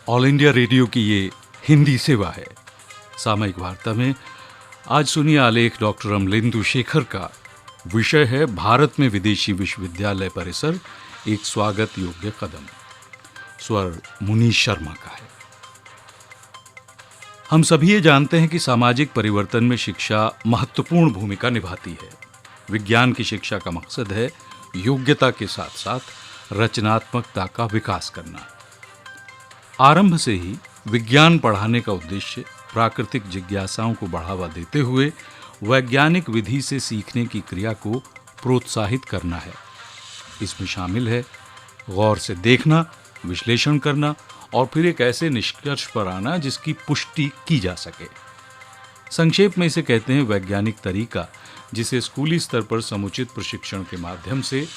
All India radio की ये हिंदी सेवा है। सामयिक वार्ता में आज सुनिए आलेख डॉक्टर अमलेंदु शेखर का। विषय है भारत में विदेशी विश्वविद्यालय परिसर, एक स्वागत योग्य कदम। स्वर मुनीश शर्मा का है। हम सभी ये जानते हैं कि सामाजिक परिवर्तन में शिक्षा महत्वपूर्ण भूमिका निभाती है। विज्ञान की शिक्षा का मकसद है योग्यता के साथ साथ रचनात्मकता का विकास करना। आरंभ से ही विज्ञान पढ़ाने का उद्देश्य प्राकृतिक जिज्ञासाओं को बढ़ावा देते हुए वैज्ञानिक विधि से सीखने की क्रिया को प्रोत्साहित करना है। इसमें शामिल है गौर से देखना, विश्लेषण करना और फिर एक ऐसे निष्कर्ष पर आना जिसकी पुष्टि की जा सके। संक्षेप में इसे कहते हैं वैज्ञानिक तरीका, जिसे स्कूली स्तर पर समुचित प्रशिक्षण के माध्यम से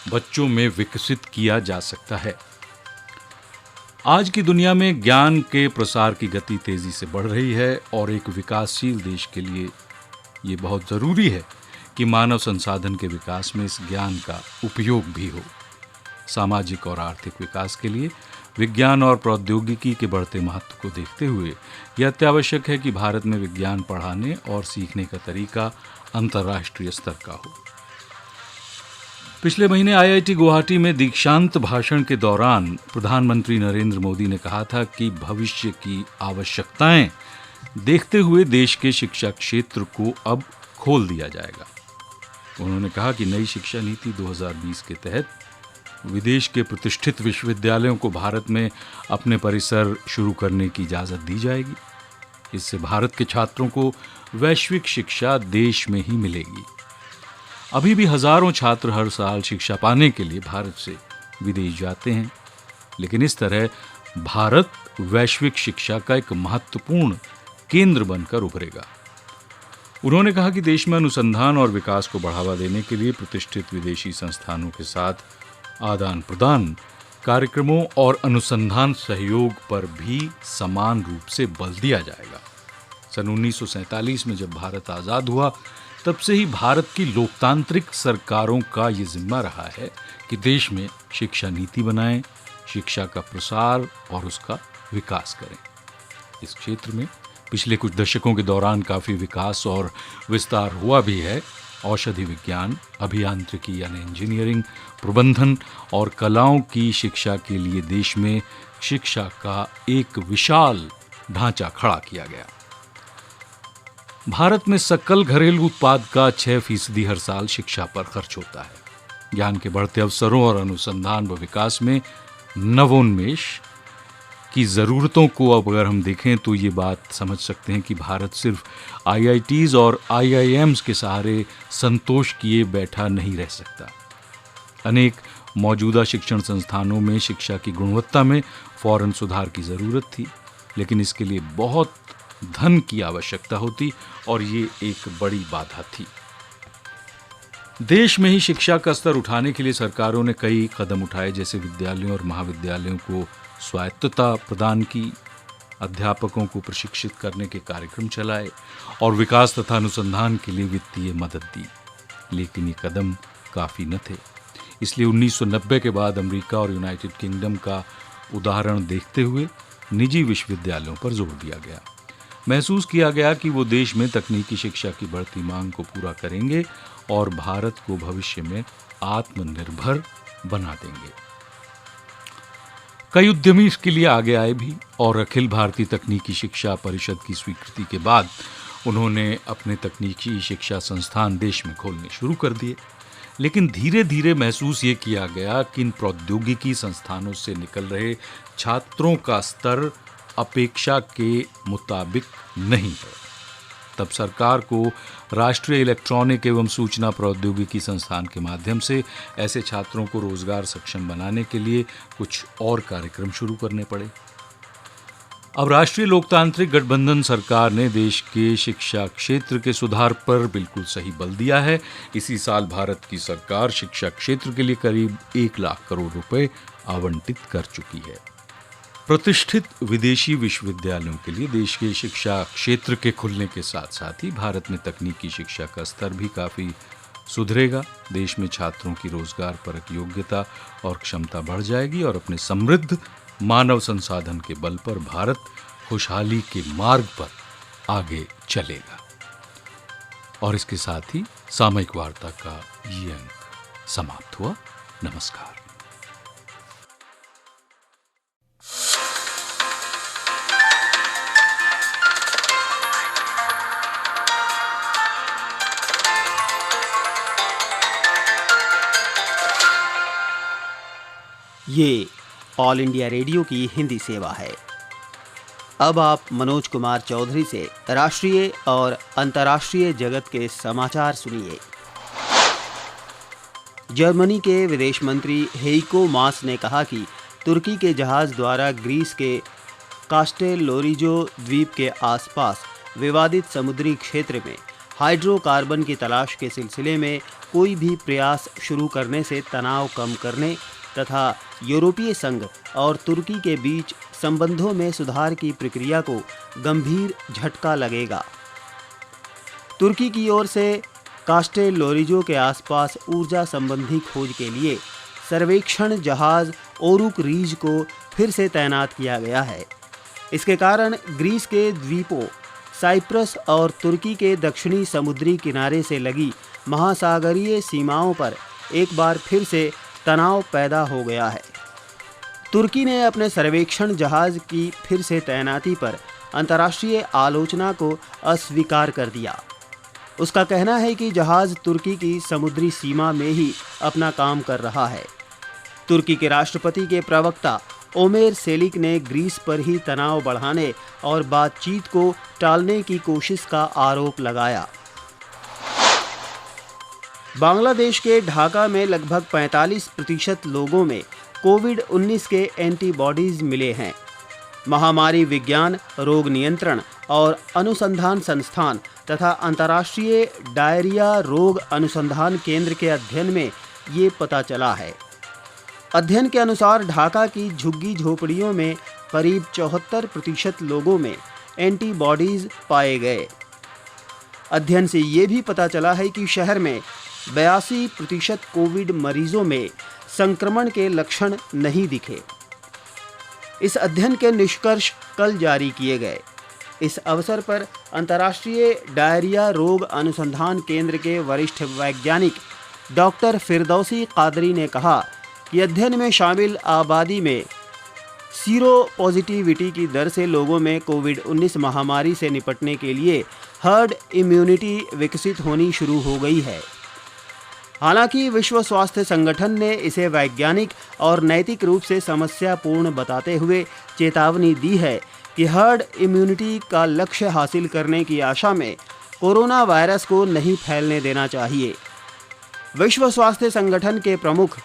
बच्चों में विकसित किया जा सकता है। आज की दुनिया में ज्ञान के प्रसार की गति तेजी से बढ़ रही है और एक विकासशील देश के लिए ये बहुत जरूरी है कि मानव संसाधन के विकास में इस ज्ञान का उपयोग भी हो। सामाजिक और आर्थिक विकास के लिए विज्ञान और प्रौद्योगिकी के बढ़ते महत्व को देखते हुए यह अत्यावश्यक है कि भारत में विज्ञान पढ़ाने और सीखने का तरीका अंतर्राष्ट्रीय स्तर का हो। पिछले महीने आईआईटी गुवाहाटी में दीक्षांत भाषण के दौरान प्रधानमंत्री नरेंद्र मोदी ने कहा था कि भविष्य की आवश्यकताएं देखते हुए देश के शिक्षा क्षेत्र को अब खोल दिया जाएगा। उन्होंने कहा कि नई शिक्षा नीति 2020 के तहत विदेश के प्रतिष्ठित विश्वविद्यालयों को भारत में अपने परिसर शुरू करने की इजाजत दी जाएगी। इससे भारत के छात्रों को वैश्विक शिक्षा देश में ही मिलेगी। अभी भी हजारों छात्र हर साल शिक्षा पाने के लिए भारत से विदेश जाते हैं, लेकिन इस तरह भारत वैश्विक शिक्षा का एक महत्वपूर्ण केंद्र बनकर उभरेगा। उन्होंने कहा कि देश में अनुसंधान और विकास को बढ़ावा देने के लिए प्रतिष्ठित विदेशी संस्थानों के साथ आदान प्रदान कार्यक्रमों और अनुसंधान सहयोग पर भी समान रूप से बल दिया जाएगा। सन 1947 में जब भारत आजाद हुआ, तब से ही भारत की लोकतांत्रिक सरकारों का ये जिम्मा रहा है कि देश में शिक्षा नीति बनाएं, शिक्षा का प्रसार और उसका विकास करें। इस क्षेत्र में पिछले कुछ दशकों के दौरान काफी विकास और विस्तार हुआ भी है। औषधि विज्ञान, अभियांत्रिकी यानी इंजीनियरिंग, प्रबंधन और कलाओं की शिक्षा के लिए देश में शिक्षा का एक विशाल ढांचा खड़ा किया गया। भारत में सकल घरेलू उत्पाद का 6% हर साल शिक्षा पर खर्च होता है। ज्ञान के बढ़ते अवसरों और अनुसंधान व विकास में नवोन्मेष की जरूरतों को अब अगर हम देखें तो ये बात समझ सकते हैं कि भारत सिर्फ आईआईटीज और आईआईएम्स के सहारे संतोष किए बैठा नहीं रह सकता। अनेक मौजूदा शिक्षण संस्थानों में शिक्षा की गुणवत्ता में फौरन सुधार की जरूरत थी, लेकिन इसके लिए बहुत धन की आवश्यकता होती और ये एक बड़ी बाधा थी। देश में ही शिक्षा का स्तर उठाने के लिए सरकारों ने कई कदम उठाए, जैसे विद्यालयों और महाविद्यालयों को स्वायत्तता प्रदान की, अध्यापकों को प्रशिक्षित करने के कार्यक्रम चलाए और विकास तथा अनुसंधान के लिए वित्तीय मदद दी। लेकिन ये कदम काफी न थे। इसलिए 1990 के बाद अमेरिका और यूनाइटेड किंगडम का उदाहरण देखते हुए निजी विश्वविद्यालयों पर जोर दिया गया। महसूस किया गया कि वो देश में तकनीकी शिक्षा की बढ़ती मांग को पूरा करेंगे और भारत को भविष्य में आत्मनिर्भर बना देंगे। कई उद्यमी इसके लिए आगे आए भी और अखिल भारतीय तकनीकी शिक्षा परिषद की स्वीकृति के बाद उन्होंने अपने तकनीकी शिक्षा संस्थान देश में खोलने शुरू कर दिए। लेकिन धीरे धीरे महसूस ये किया गया कि इन प्रौद्योगिकी संस्थानों से निकल रहे छात्रों का स्तर अपेक्षा के मुताबिक नहीं है। तब सरकार को राष्ट्रीय इलेक्ट्रॉनिक एवं सूचना प्रौद्योगिकी संस्थान के माध्यम से ऐसे छात्रों को रोजगार सक्षम बनाने के लिए कुछ और कार्यक्रम शुरू करने पड़े। अब राष्ट्रीय लोकतांत्रिक गठबंधन सरकार ने देश के शिक्षा क्षेत्र के सुधार पर बिल्कुल सही बल दिया है। इसी साल भारत की सरकार शिक्षा क्षेत्र के लिए करीब 1 लाख करोड़ रुपए आवंटित कर चुकी है। प्रतिष्ठित विदेशी विश्वविद्यालयों के लिए देश के शिक्षा क्षेत्र के खुलने के साथ साथ ही भारत में तकनीकी शिक्षा का स्तर भी काफी सुधरेगा। देश में छात्रों की रोजगार परक योग्यता और क्षमता बढ़ जाएगी और अपने समृद्ध मानव संसाधन के बल पर भारत खुशहाली के मार्ग पर आगे चलेगा। और इसके साथ ही सामयिक वार्ता का ये अंक समाप्त हुआ। नमस्कार। ये ऑल इंडिया रेडियो की हिंदी सेवा है। अब आप मनोज कुमार चौधरी से राष्ट्रीय और अंतर्राष्ट्रीय जगत के समाचार सुनिए। जर्मनी के विदेश मंत्री हेइको मास ने कहा कि तुर्की के जहाज द्वारा ग्रीस के कास्टेलोरिजो द्वीप के आसपास विवादित समुद्री क्षेत्र में हाइड्रोकार्बन की तलाश के सिलसिले में कोई भी प्रयास शुरू करने से तनाव कम करने तथा यूरोपीय संघ और तुर्की के बीच संबंधों में सुधार की प्रक्रिया को गंभीर झटका लगेगा। तुर्की की ओर से कास्टेलोरिजो के आसपास ऊर्जा संबंधी खोज के लिए सर्वेक्षण जहाज ओरुक रीज को फिर से तैनात किया गया है। इसके कारण ग्रीस के द्वीपों साइप्रस और तुर्की के दक्षिणी समुद्री किनारे से लगी महासागरीय सीमाओं पर एक बार फिर से तनाव पैदा हो गया है। तुर्की ने अपने सर्वेक्षण जहाज की फिर से तैनाती पर अंतर्राष्ट्रीय आलोचना को अस्वीकार कर दिया। उसका कहना है कि जहाज तुर्की की समुद्री सीमा में ही अपना काम कर रहा है। तुर्की के राष्ट्रपति के प्रवक्ता ओमेर सेलिक ने ग्रीस पर ही तनाव बढ़ाने और बातचीत को टालने की कोशिश का आरोप लगाया। बांग्लादेश के ढाका में लगभग 45% लोगों में कोविड-19 के एंटीबॉडीज मिले हैं। महामारी विज्ञान, रोग नियंत्रण और अनुसंधान संस्थान तथा अंतर्राष्ट्रीय डायरिया रोग अनुसंधान केंद्र के अध्ययन में ये पता चला है। अध्ययन के अनुसार ढाका की झुग्गी झोपड़ियों में करीब 74% लोगों में एंटीबॉडीज पाए गए। अध्ययन से ये भी पता चला है कि शहर में 82% कोविड मरीजों में संक्रमण के लक्षण नहीं दिखे। इस अध्ययन के निष्कर्ष कल जारी किए गए। इस अवसर पर अंतर्राष्ट्रीय डायरिया रोग अनुसंधान केंद्र के वरिष्ठ वैज्ञानिक डॉक्टर फिरदौसी कादरी ने कहा कि अध्ययन में शामिल आबादी में सीरो पॉजिटिविटी की दर से लोगों में कोविड-19 महामारी से निपटने के लिए हर्ड इम्यूनिटी विकसित होनी शुरू हो गई है। हालांकि विश्व स्वास्थ्य संगठन ने इसे वैज्ञानिक और नैतिक रूप से समस्यापूर्ण बताते हुए चेतावनी दी है कि हर्ड इम्यूनिटी का लक्ष्य हासिल करने की आशा में कोरोना वायरस को नहीं फैलने देना चाहिए। विश्व स्वास्थ्य संगठन के प्रमुख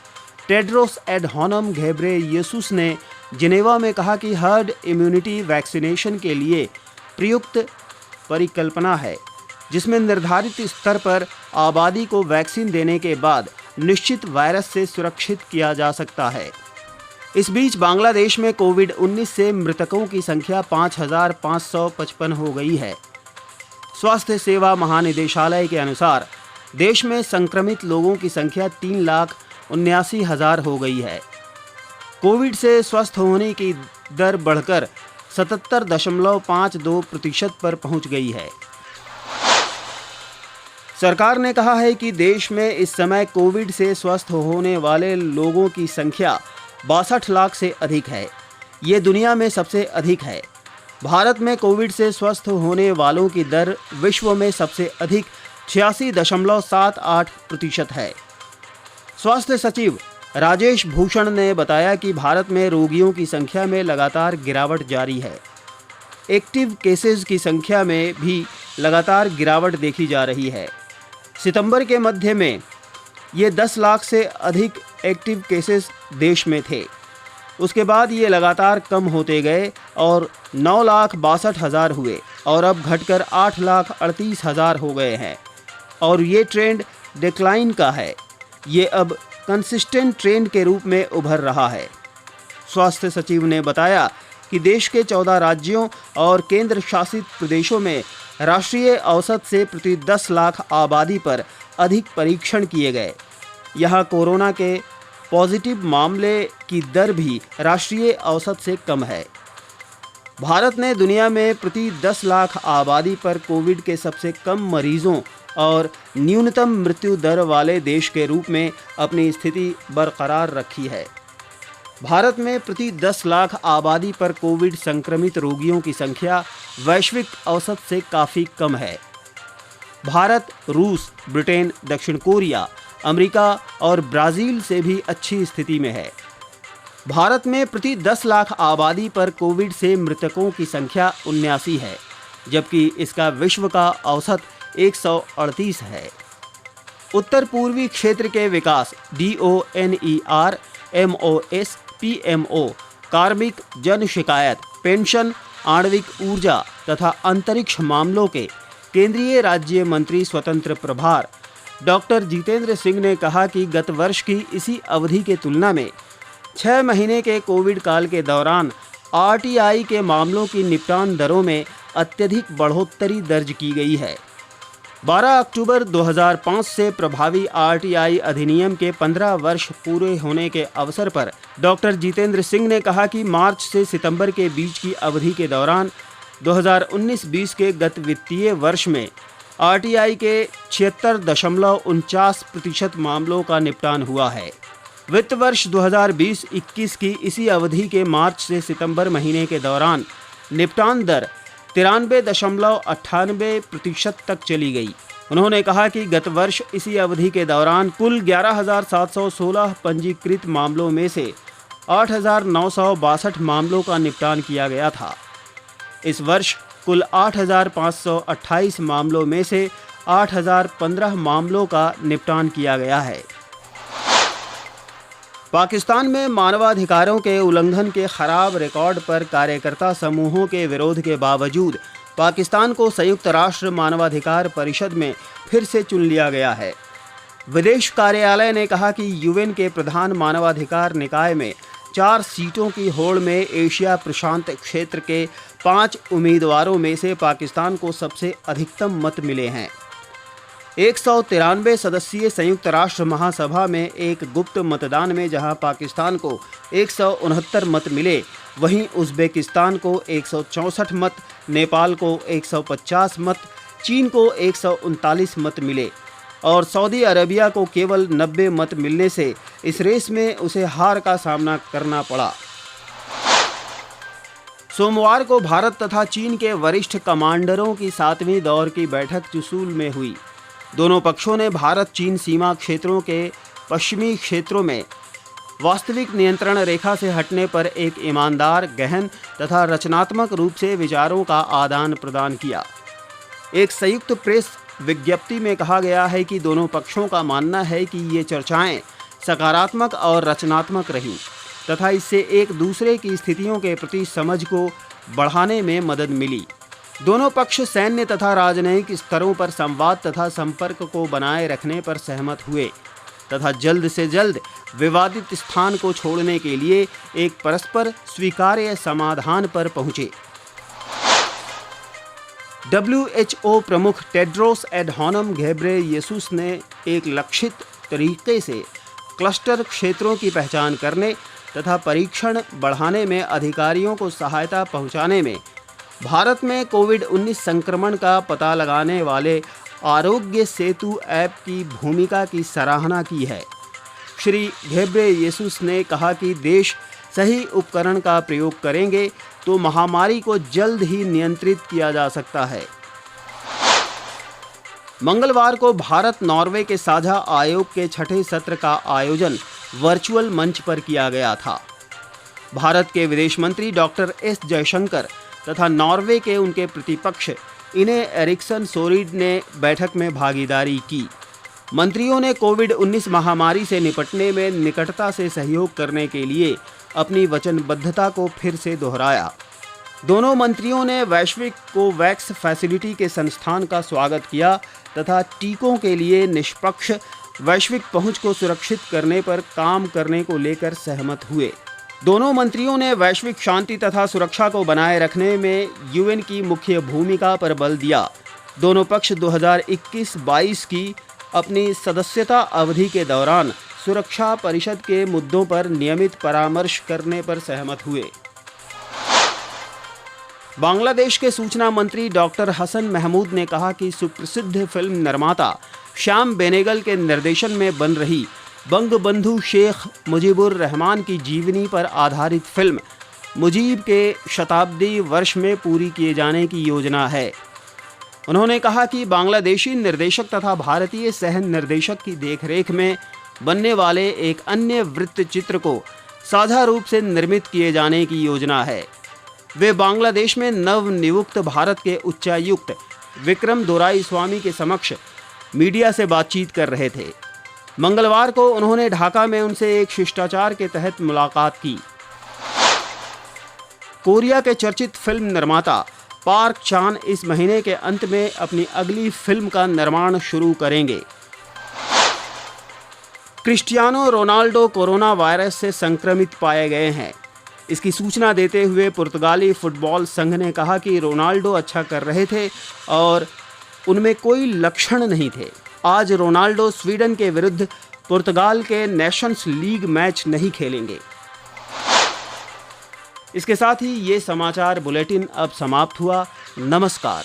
टेड्रोस एडहानम घेब्रेयेसुस ने जिनेवा में कहा कि हर्ड इम्यूनिटी वैक्सीनेशन के लिए प्रयुक्त परिकल्पना है, जिसमें निर्धारित स्तर पर आबादी को वैक्सीन देने के बाद निश्चित वायरस से सुरक्षित किया जा सकता है। इस बीच बांग्लादेश में कोविड-19 से मृतकों की संख्या 5,555 हो गई है। स्वास्थ्य सेवा महानिदेशालय के अनुसार देश में संक्रमित लोगों की संख्या 3,79,000 हो गई है। कोविड से स्वस्थ होने की दर बढ़कर 77.52% पर पहुंच गई है। सरकार ने कहा है कि देश में इस समय कोविड से स्वस्थ होने वाले लोगों की संख्या 62 लाख से अधिक है। ये दुनिया में सबसे अधिक है। भारत में कोविड से स्वस्थ होने वालों की दर विश्व में सबसे अधिक 86.78% है। स्वास्थ्य सचिव राजेश भूषण ने बताया कि भारत में रोगियों की संख्या में लगातार गिरावट जारी है। एक्टिव केसेस की संख्या में भी लगातार गिरावट देखी जा रही है। सितंबर के मध्य में ये 10 लाख से अधिक एक्टिव केसेस देश में थे। उसके बाद ये लगातार कम होते गए और 9,62,000 हुए और अब घटकर 8,38,000 हो गए हैं और ये ट्रेंड डिक्लाइन का है। ये अब कंसिस्टेंट ट्रेंड के रूप में उभर रहा है। स्वास्थ्य सचिव ने बताया कि देश के 14 राज्यों और केंद्र शासित प्रदेशों में राष्ट्रीय औसत से प्रति 10 लाख आबादी पर अधिक परीक्षण किए गए। यहाँ कोरोना के पॉजिटिव मामले की दर भी राष्ट्रीय औसत से कम है। भारत ने दुनिया में प्रति 10 लाख आबादी पर कोविड के सबसे कम मरीजों और न्यूनतम मृत्यु दर वाले देश के रूप में अपनी स्थिति बरकरार रखी है। भारत में प्रति 10 लाख आबादी पर कोविड संक्रमित रोगियों की संख्या वैश्विक औसत से काफ़ी कम है। भारत रूस, ब्रिटेन, दक्षिण कोरिया, अमेरिका और ब्राज़ील से भी अच्छी स्थिति में है। भारत में प्रति 10 लाख आबादी पर कोविड से मृतकों की संख्या 79 है, जबकि इसका विश्व का औसत 138 है। उत्तर पूर्वी क्षेत्र के विकास DONER, MOS, PMO, कार्मिक, जन शिकायत, पेंशन, आणविक ऊर्जा तथा अंतरिक्ष मामलों के केंद्रीय राज्य मंत्री स्वतंत्र प्रभार डॉक्टर जितेंद्र सिंह ने कहा कि गत वर्ष की इसी अवधि के तुलना में 6 महीने के कोविड काल के दौरान RTI के मामलों की निपटान दरों में अत्यधिक बढ़ोतरी दर्ज की गई है। 12 अक्टूबर 2005 से प्रभावी RTI अधिनियम के 15 वर्ष पूरे होने के अवसर पर डॉक्टर जितेंद्र सिंह ने कहा कि मार्च से सितंबर के बीच की अवधि के दौरान 2019-20 के गत वित्तीय वर्ष में RTI के 76.49% मामलों का निपटान हुआ है। वित्त वर्ष 2020-21 की इसी अवधि के मार्च से सितंबर महीने के दौरान निपटान दर 93.98% तक चली गई। उन्होंने कहा कि गत वर्ष इसी अवधि के दौरान कुल 11,716 पंजीकृत मामलों में से 8,962 मामलों का निपटान किया गया था। इस वर्ष कुल 8,528 मामलों में से 8,015 मामलों का निपटान किया गया है। पाकिस्तान में मानवाधिकारों के उल्लंघन के खराब रिकॉर्ड पर कार्यकर्ता समूहों के विरोध के बावजूद पाकिस्तान को संयुक्त राष्ट्र मानवाधिकार परिषद में फिर से चुन लिया गया है। विदेश कार्यालय ने कहा कि UN के प्रधान मानवाधिकार निकाय में 4 सीटों की होड़ में एशिया प्रशांत क्षेत्र के 5 उम्मीदवारों में से पाकिस्तान को सबसे अधिकतम मत मिले हैं। 193 सदस्यीय संयुक्त राष्ट्र महासभा में एक गुप्त मतदान में जहां पाकिस्तान को 169 मत मिले, वहीं उज़्बेकिस्तान को 164 मत, नेपाल को 150 मत, चीन को 139 मत मिले और सऊदी अरेबिया को केवल 90 मत मिलने से इस रेस में उसे हार का सामना करना पड़ा। सोमवार को भारत तथा चीन के वरिष्ठ कमांडरों की 7वीं दौर की बैठक चुशूल में हुई। दोनों पक्षों ने भारत चीन सीमा क्षेत्रों के पश्चिमी क्षेत्रों में वास्तविक नियंत्रण रेखा से हटने पर एक ईमानदार, गहन तथा रचनात्मक रूप से विचारों का आदान प्रदान किया। एक संयुक्त प्रेस विज्ञप्ति में कहा गया है कि दोनों पक्षों का मानना है कि ये चर्चाएं सकारात्मक और रचनात्मक रहीं तथा इससे एक दूसरे की स्थितियों के प्रति समझ को बढ़ाने में मदद मिली। दोनों पक्ष सैन्य तथा राजनयिक स्तरों पर संवाद तथा संपर्क को बनाए रखने पर सहमत हुए तथा जल्द से जल्द विवादित स्थान को छोड़ने के लिए एक परस्पर स्वीकार्य समाधान पर पहुंचे। WHO प्रमुख टेड्रोस एडहानम घेब्रेयेसुस ने एक लक्षित तरीके से क्लस्टर क्षेत्रों की पहचान करने तथा परीक्षण बढ़ाने में अधिकारियों को सहायता पहुंचाने में भारत में कोविड-19 संक्रमण का पता लगाने वाले आरोग्य सेतु ऐप की भूमिका की सराहना की है। श्री घेब्रेयेसुस ने कहा कि देश सही उपकरण का प्रयोग करेंगे तो महामारी को जल्द ही नियंत्रित किया जा सकता है। मंगलवार को भारत नॉर्वे के साझा आयोग के 6ठे सत्र का आयोजन वर्चुअल मंच पर किया गया था। भारत के विदेश मंत्री डॉक्टर S जयशंकर तथा नॉर्वे के उनके प्रतिपक्ष इने एरिक्सन सोरीड ने बैठक में भागीदारी की। मंत्रियों ने कोविड-19 महामारी से निपटने में निकटता से सहयोग करने के लिए अपनी वचनबद्धता को फिर से दोहराया। दोनों मंत्रियों ने वैश्विक कोवैक्स फैसिलिटी के संस्थान का स्वागत किया तथा टीकों के लिए निष्पक्ष वैश्विक पहुंच को सुरक्षित करने पर काम करने को लेकर सहमत हुए। दोनों मंत्रियों ने वैश्विक शांति तथा सुरक्षा को बनाए रखने में UN की मुख्य भूमिका पर बल दिया। दोनों पक्ष 2021-22 की अपनी सदस्यता अवधि के दौरान सुरक्षा परिषद के मुद्दों पर नियमित परामर्श करने पर सहमत हुए। बांग्लादेश के सूचना मंत्री डॉक्टर हसन महमूद ने कहा कि सुप्रसिद्ध फिल्म निर्माता श्याम बेनेगल के निर्देशन में बन रही बंगबंधु शेख मुजीबुर रहमान की जीवनी पर आधारित फिल्म मुजीब के शताब्दी वर्ष में पूरी किए जाने की योजना है। उन्होंने कहा कि बांग्लादेशी निर्देशक तथा भारतीय सह निर्देशक की देखरेख में बनने वाले एक अन्य वृत्तचित्र को साझा रूप से निर्मित किए जाने की योजना है। वे बांग्लादेश में नवनियुक्त भारत के उच्चायुक्त विक्रम दोराईस्वामी के समक्ष मीडिया से बातचीत कर रहे थे। मंगलवार को उन्होंने ढाका में उनसे एक शिष्टाचार के तहत मुलाकात की। कोरिया के चर्चित फिल्म निर्माता पार्क चान इस महीने के अंत में अपनी अगली फिल्म का निर्माण शुरू करेंगे। क्रिस्टियानो रोनाल्डो कोरोना वायरस से संक्रमित पाए गए हैं। इसकी सूचना देते हुए पुर्तगाली फुटबॉल संघ ने कहा कि रोनाल्डो अच्छा कर रहे थे और उनमें कोई लक्षण नहीं थे। आज रोनाल्डो स्वीडन के विरुद्ध पुर्तगाल के नेशंस लीग मैच नहीं खेलेंगे। इसके साथ ही ये समाचार बुलेटिन अब समाप्त हुआ। नमस्कार।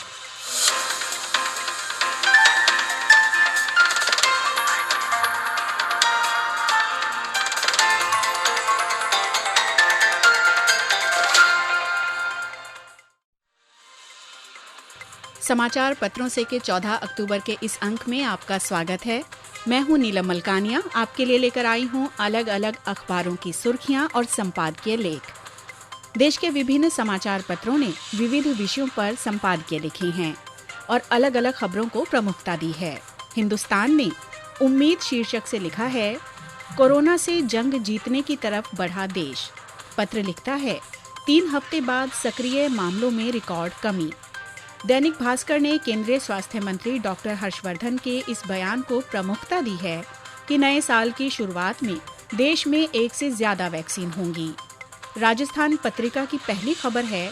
समाचार पत्रों से के 14 अक्टूबर के इस अंक में आपका स्वागत है। मैं हूं नीलम मलकानिया। आपके लिए लेकर आई हूं अलग अलग अखबारों की सुर्खियां और संपादकीय लेख। देश के विभिन्न समाचार पत्रों ने विविध विषयों पर संपादकीय लिखे हैं और अलग अलग खबरों को प्रमुखता दी है। हिंदुस्तान ने उम्मीद शीर्षक से लिखा है, कोरोना से जंग जीतने की तरफ बढ़ा देश। पत्र लिखता है, 3 हफ्ते बाद सक्रिय मामलों में रिकॉर्ड कमी। दैनिक भास्कर ने केंद्रीय स्वास्थ्य मंत्री डॉक्टर हर्षवर्धन के इस बयान को प्रमुखता दी है कि नए साल की शुरुआत में देश में 1 से ज्यादा वैक्सीन होंगी। राजस्थान पत्रिका की पहली खबर है,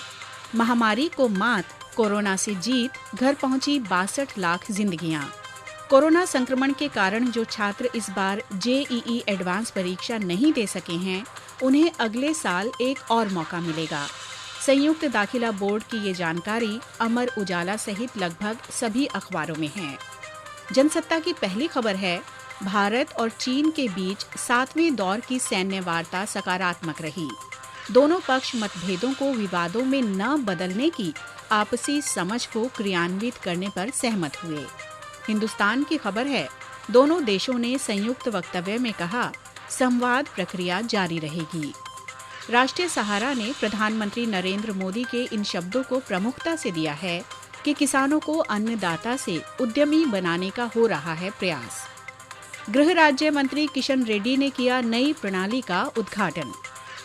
महामारी को मात, कोरोना से जीत, घर पहुंची 62 लाख जिंदगियां। कोरोना संक्रमण के कारण जो छात्र इस बार जेईई एडवांस परीक्षा नहीं दे सके हैं, उन्हें अगले साल एक और मौका मिलेगा। संयुक्त दाखिला बोर्ड की ये जानकारी अमर उजाला सहित लगभग सभी अखबारों में है। जनसत्ता की पहली खबर है, भारत और चीन के बीच 7वें दौर की सैन्य वार्ता सकारात्मक रही। दोनों पक्ष मतभेदों को विवादों में न बदलने की आपसी समझ को क्रियान्वित करने पर सहमत हुए। हिंदुस्तान की खबर है, दोनों देशों ने संयुक्त वक्तव्य में कहा, संवाद प्रक्रिया जारी रहेगी। राष्ट्रीय सहारा ने प्रधानमंत्री नरेंद्र मोदी के इन शब्दों को प्रमुखता से दिया है कि किसानों को अन्नदाता से उद्यमी बनाने का हो रहा है प्रयास। गृह राज्य मंत्री किशन रेड्डी ने किया नई प्रणाली का उद्घाटन।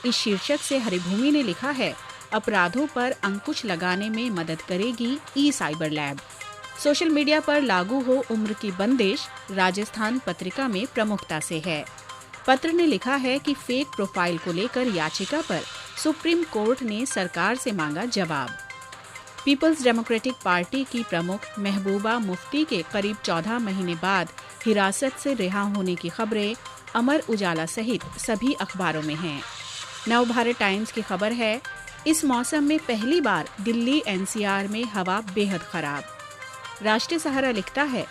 इस शीर्षक से हरिभूमि ने लिखा है, अपराधों पर अंकुश लगाने में मदद करेगी ई साइबर लैब। सोशल मीडिया पर लागू हो उम्र की बंदिश, राजस्थान पत्रिका में प्रमुखता से है। पत्र ने लिखा है कि फेक प्रोफाइल को लेकर याचिका पर सुप्रीम कोर्ट ने सरकार से मांगा जवाब। पीपल्स डेमोक्रेटिक पार्टी की प्रमुख महबूबा मुफ्ती के करीब 14 महीने बाद हिरासत से रिहा होने की खबरें अमर उजाला सहित सभी अखबारों में हैं। नवभारत टाइम्स की खबर है, इस मौसम में पहली बार दिल्ली एनसीआर में हवा बेहद खराब। राष्ट्रीय सहारा लिखता है,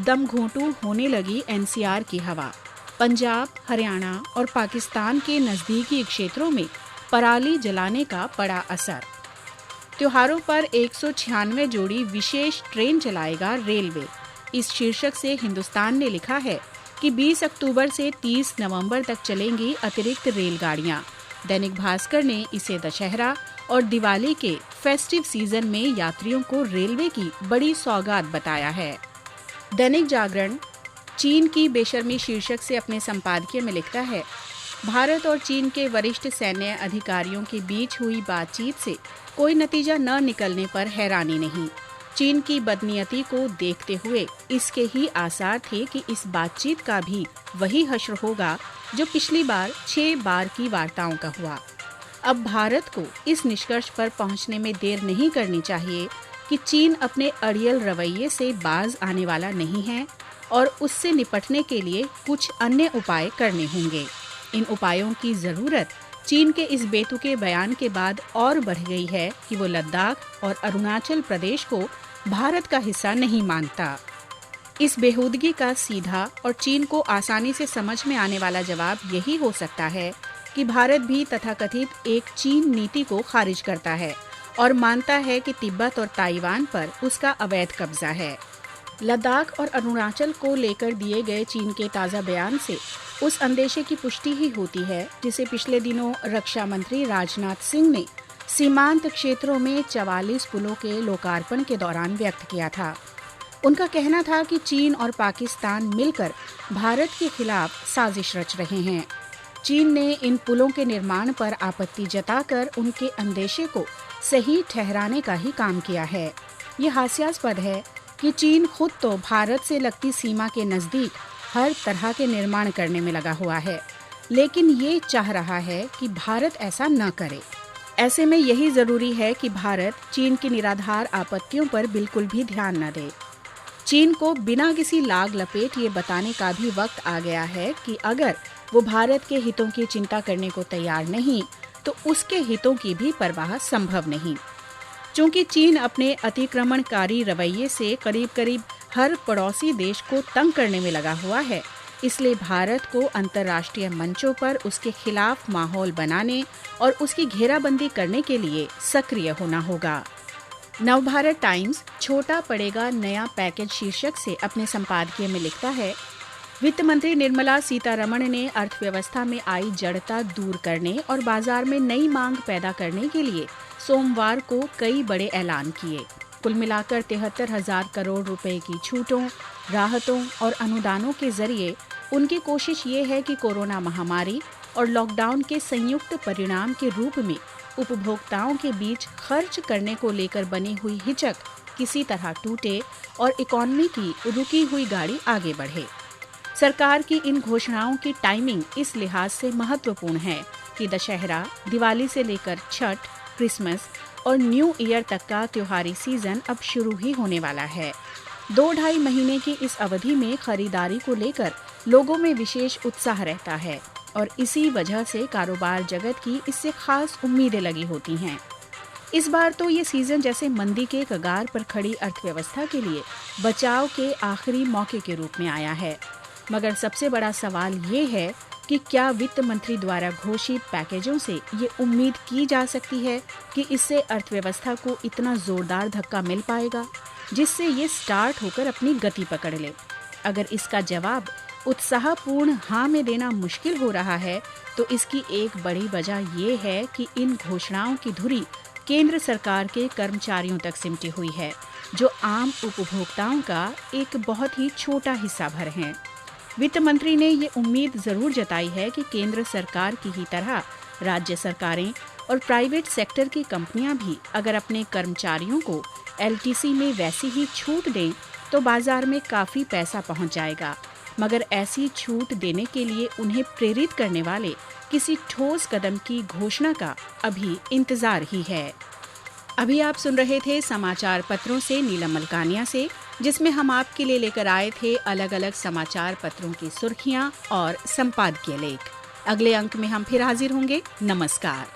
दम घोंटू होने लगी एनसीआर की हवा। पंजाब, हरियाणा और पाकिस्तान के नजदीकी क्षेत्रों में पराली जलाने का पड़ा असर। त्योहारों पर 196 जोड़ी विशेष ट्रेन चलाएगा रेलवे। इस शीर्षक से हिंदुस्तान ने लिखा है कि 20 अक्टूबर से 30 नवंबर तक चलेंगी अतिरिक्त रेलगाड़ियां। दैनिक भास्कर ने इसे दशहरा और दिवाली के फेस्टिव सीजन में यात्रियों को रेलवे की बड़ी सौगात बताया है। दैनिक जागरण चीन की बेशर्मी शीर्षक से अपने संपादकीय में लिखता है, भारत और चीन के वरिष्ठ सैन्य अधिकारियों के बीच हुई बातचीत से कोई नतीजा न निकलने पर हैरानी नहीं। चीन की बदनीयती को देखते हुए इसके ही आसार थे कि इस बातचीत का भी वही हश्र होगा जो पिछली बार 6 बार की वार्ताओं का हुआ। अब भारत को इस निष्कर्ष पर पहुंचने में देर नहीं करनी चाहिए कि चीन अपने अड़ियल रवैये से बाज आने वाला नहीं है और उससे निपटने के लिए कुछ अन्य उपाय करने होंगे। इन उपायों की जरूरत चीन के इस बेतुके बयान के बाद और बढ़ गई है कि वो लद्दाख और अरुणाचल प्रदेश को भारत का हिस्सा नहीं मानता। इस बेहूदगी का सीधा और चीन को आसानी से समझ में आने वाला जवाब यही हो सकता है कि भारत भी तथाकथित एक चीन नीति को खारिज करता है और मानता है कि तिब्बत और ताइवान पर उसका अवैध कब्जा है। लद्दाख और अरुणाचल को लेकर दिए गए चीन के ताज़ा बयान से उस अंदेशे की पुष्टि ही होती है जिसे पिछले दिनों रक्षा मंत्री राजनाथ सिंह ने सीमांत क्षेत्रों में 44 पुलों के लोकार्पण के दौरान व्यक्त किया था। उनका कहना था कि चीन और पाकिस्तान मिलकर भारत के खिलाफ साजिश रच रहे हैं। चीन ने इन पुलों के निर्माण पर आपत्ति जताकर उनके अंदेशे को सही ठहराने का ही काम किया है। ये हास्यास्पद है कि चीन खुद तो भारत से लगती सीमा के नजदीक हर तरह के निर्माण करने में लगा हुआ है, लेकिन ये चाह रहा है कि भारत ऐसा न करे। ऐसे में यही जरूरी है कि भारत चीन की निराधार आपत्तियों पर बिल्कुल भी ध्यान न दे। चीन को बिना किसी लाग लपेट ये बताने का भी वक्त आ गया है कि अगर वो भारत के हितों की चिंता करने को तैयार नहीं तो उसके हितों की भी परवाह संभव नहीं। चूंकि चीन अपने अतिक्रमणकारी रवैये से करीब करीब हर पड़ोसी देश को तंग करने में लगा हुआ है, इसलिए भारत को अंतर्राष्ट्रीय मंचों पर उसके खिलाफ माहौल बनाने और उसकी घेराबंदी करने के लिए सक्रिय होना होगा। नवभारत टाइम्स छोटा पड़ेगा नया पैकेज शीर्षक से अपने संपादकीय में लिखता है, वित्त मंत्री निर्मला सीतारमण ने अर्थव्यवस्था में आई जड़ता दूर करने और बाजार में नई मांग पैदा करने के लिए सोमवार को कई बड़े ऐलान किए। कुल मिलाकर 73,000 करोड़ रुपए की छूटों, राहतों और अनुदानों के जरिए उनकी कोशिश ये है कि कोरोना महामारी और लॉकडाउन के संयुक्त परिणाम के रूप में उपभोक्ताओं के बीच खर्च करने को लेकर बनी हुई हिचक किसी तरह टूटे और इकोनॉमी की रुकी हुई गाड़ी आगे बढ़े। सरकार की इन घोषणाओं की टाइमिंग इस लिहाज से महत्वपूर्ण है कि दशहरा, दिवाली से लेकर छठ, क्रिसमस और न्यू ईयर तक का त्योहारी सीजन अब शुरू ही होने वाला है। 2-2.5 महीने की इस अवधि में खरीदारी को लेकर लोगों में विशेष उत्साह रहता है और इसी वजह से कारोबार जगत की इससे खास उम्मीदें लगी होती हैं। इस बार तो ये सीजन जैसे मंदी के कगार पर खड़ी अर्थव्यवस्था के लिए बचाव के आखिरी मौके के रूप में आया है। मगर सबसे बड़ा सवाल ये है कि क्या वित्त मंत्री द्वारा घोषित पैकेजों से ये उम्मीद की जा सकती है कि इससे अर्थव्यवस्था को इतना जोरदार धक्का मिल पाएगा जिससे ये स्टार्ट होकर अपनी गति पकड़ ले। अगर इसका जवाब उत्साहपूर्ण हाँ में देना मुश्किल हो रहा है तो इसकी एक बड़ी वजह ये है कि इन घोषणाओं की धुरी केंद्र सरकार के कर्मचारियों तक सिमटी हुई है, जो आम उपभोक्ताओं का एक बहुत ही छोटा हिस्सा भर हैं। वित्त मंत्री ने ये उम्मीद जरूर जताई है कि केंद्र सरकार की ही तरह राज्य सरकारें और प्राइवेट सेक्टर की कंपनियां भी अगर अपने कर्मचारियों को एलटीसी में वैसी ही छूट दें तो बाजार में काफी पैसा पहुंच जाएगा। मगर ऐसी छूट देने के लिए उन्हें प्रेरित करने वाले किसी ठोस कदम की घोषणा का अभी इंतजार ही है। अभी आप सुन रहे थे समाचार पत्रों से नीलम मलकानिया से, जिसमें हम आपके लिए लेकर आए थे अलग अलग समाचार पत्रों की सुर्खियां और संपादकीय लेख। अगले अंक में हम फिर हाजिर होंगे। नमस्कार।